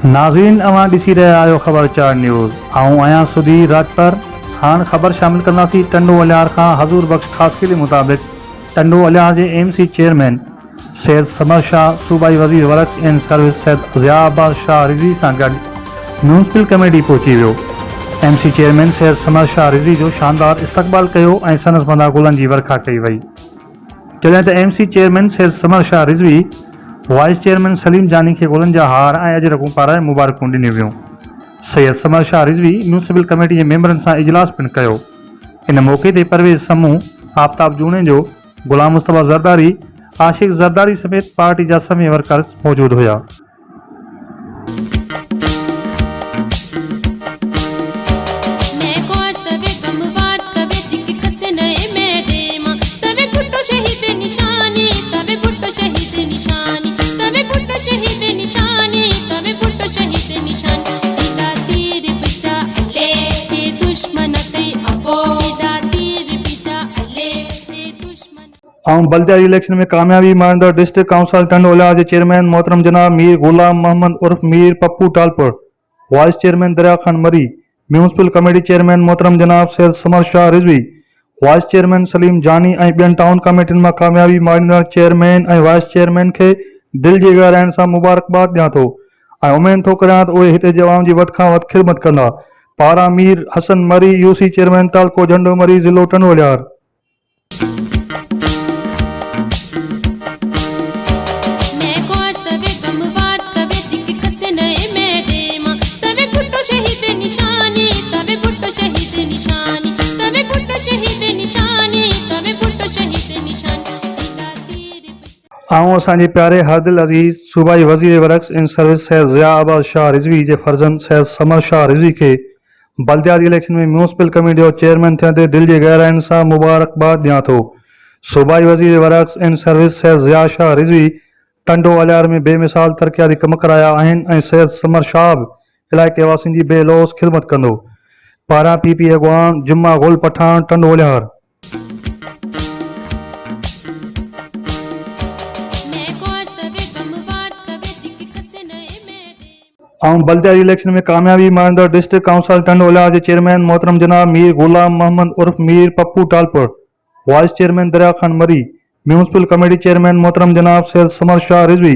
नाज़रीन अवां ॾिसी रहिया आहियो ख़बर 4 न्यूज़। आऊं आहियां सुधीर राजपर। हाणे ख़बर शामिल कंदासीं टंडो अलियार खां। हज़ूर बख्श ख़ासकी जे मुताबिक़ टंडो अलियार जे एमसी चेयरमैन सैयद समर शाह, सूबाई वज़ीर works and service Syed Zia Abbas Shah Rizvi सां गॾु म्यूनसिपल कमेटी पहुची वियो। एमसी चेयरमैन सैयद समर शाह रिज़वी जो शानदार इस्तक़बाल कयो ऐं संदसि मथां गुलनि जी वर्खा कई वई। जॾहिं त MC chairman Syed Samar Shah Rizvi wise chairman Salim जानी के गुलनि जा हार ऐं अजरकूं पाराए मुबारकूं ॾिनियूं वियूं। सैयद समर शाह रिज़वी म्यूनसिपल कमेटी जे मेंबरनि सां इजलास पिणु कयो। इन मौक़े ते परवेज़ समूह, आफ्ताब जूने जो, गुलाम मुस्तफ़ा ज़रदारी, आशिक़ ज़रदारी समेत पार्टी जा सभई वर्कर्स मौजूद हुआ। बल्दिया इलेक्शन में कामयाबी मारंदड़ डिस्ट्रिक्ट काउंसिल टंडो अलियार के चेयरमैन मोहतरम जनाब मीर गुलाम मोहम्मद उर्फ मीर पप्पू टालपुर, वाइस चेयरमैन दरिया खान मरी, म्यूनसिपल कमेटी चेयरमैन मोहतरम जनाब सैयद समर शाह रिज़वी, वाइस चेयरमैन सलीम जानी ऐं ॿियनि टाउन कमेटियुनि मां कामयाबी मारंदड़ चेयरमैन ऐं वाइस चेयरमैन खे दिलि जी गहराइण सां मुबारकबाद ॾियां थो ऐं उमेद थो करियां त उहे हिते जे अवाम जी वधि खां वधि ख़िदमत कंदा। पारां मीर हसन मरी, यूसी चेयरमैन तालको झंडो मरी, ज़िलो टंडो अलियार। आऊं असांजे प्यारे हरदिल अज़ीज़ सूबाई वज़ीर works and service Syed Zia Abbas Shah Rizvi जे फर्ज़ंद सैयद समर शाह रिज़वी के बल्दिया इलेक्शन में म्यूनसिपल कमेटी जो चेयरमैन थियण ते दिलि जी गहराइण सां मुबारकबाद ॾियां थो। सूबाई वज़ीर works and service Syed Zia Shah Rizvi Tando Allahyar में बेमिसाल तरक़ियाती कम कराया आहिनि ऐं सैयद समर शाह बि इलाइक़े वासियुनि जी बेलौस ख़िदमत कंदो। पारां पीपी अॻवान जुम्मा गुल पठान, टंडो अलियार। बल्दिया इलेक्शन में कामयाबी मारंदड़ डिस्ट्रिक्ट काउंसिल टंडो अलियार के चेयरमैन मोहतरम जनाब मीर गुलाम मोहम्मद उर्फ मीर पप्पू टालपुर, वाइस चेयरमैन दरिया खान मरी, म्यूनसिपल कमेटी चेयरमैन मोहतरम जनाब सैयद समर शाह रिज़वी,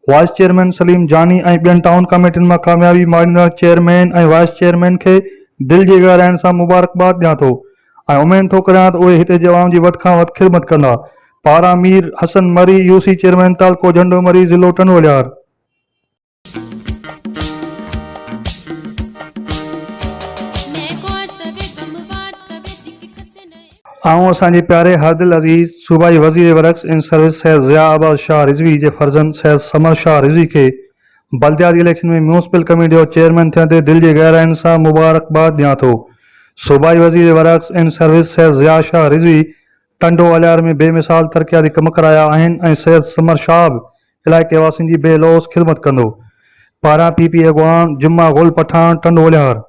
वाइस चेयरमैन सलीम जानी ऐं ॿियनि टाउन कमेटियुनि मां कामयाबी मारंदड़ चेयरमैन ऐं वाइस चेयरमैन खे दिलि जी गहराइण सां मुबारकबाद ॾियां थो ऐं उमेद थो करियां त उहे हिते जे अवाम जी वधि खां वधि ख़िदमत कंदा। पारां मीर हसन मरी, यूसी चेयरमैन तालको झंडो मरी, ज़िलो टंडो अलियार। आऊं असांजे प्यारे हरदिल अज़ीज़ सूबाई वज़ीर works and service Syed Zia Abbas Shah Rizvi जे फर्ज़ंद सैयद समर शाह रिज़वी के बल्दिया इलेक्शन में म्यूनसिपल कमेटी जो चेयरमैन थियण ते दिलि जी गहराइण सां मुबारकबाद ॾियां थो। सूबाई वज़ीर works and service Syed Zia Shah Rizvi Tando Allahyar में बेमिसाल तरक़ियाती कम कराया आहिनि ऐं सैयद समर शाह बि इलाइक़े वासियुनि जी बेलौस ख़िदमत कंदो। पारां पीपी अॻवान जुम्मा गुल पठान, टंडो अलियार।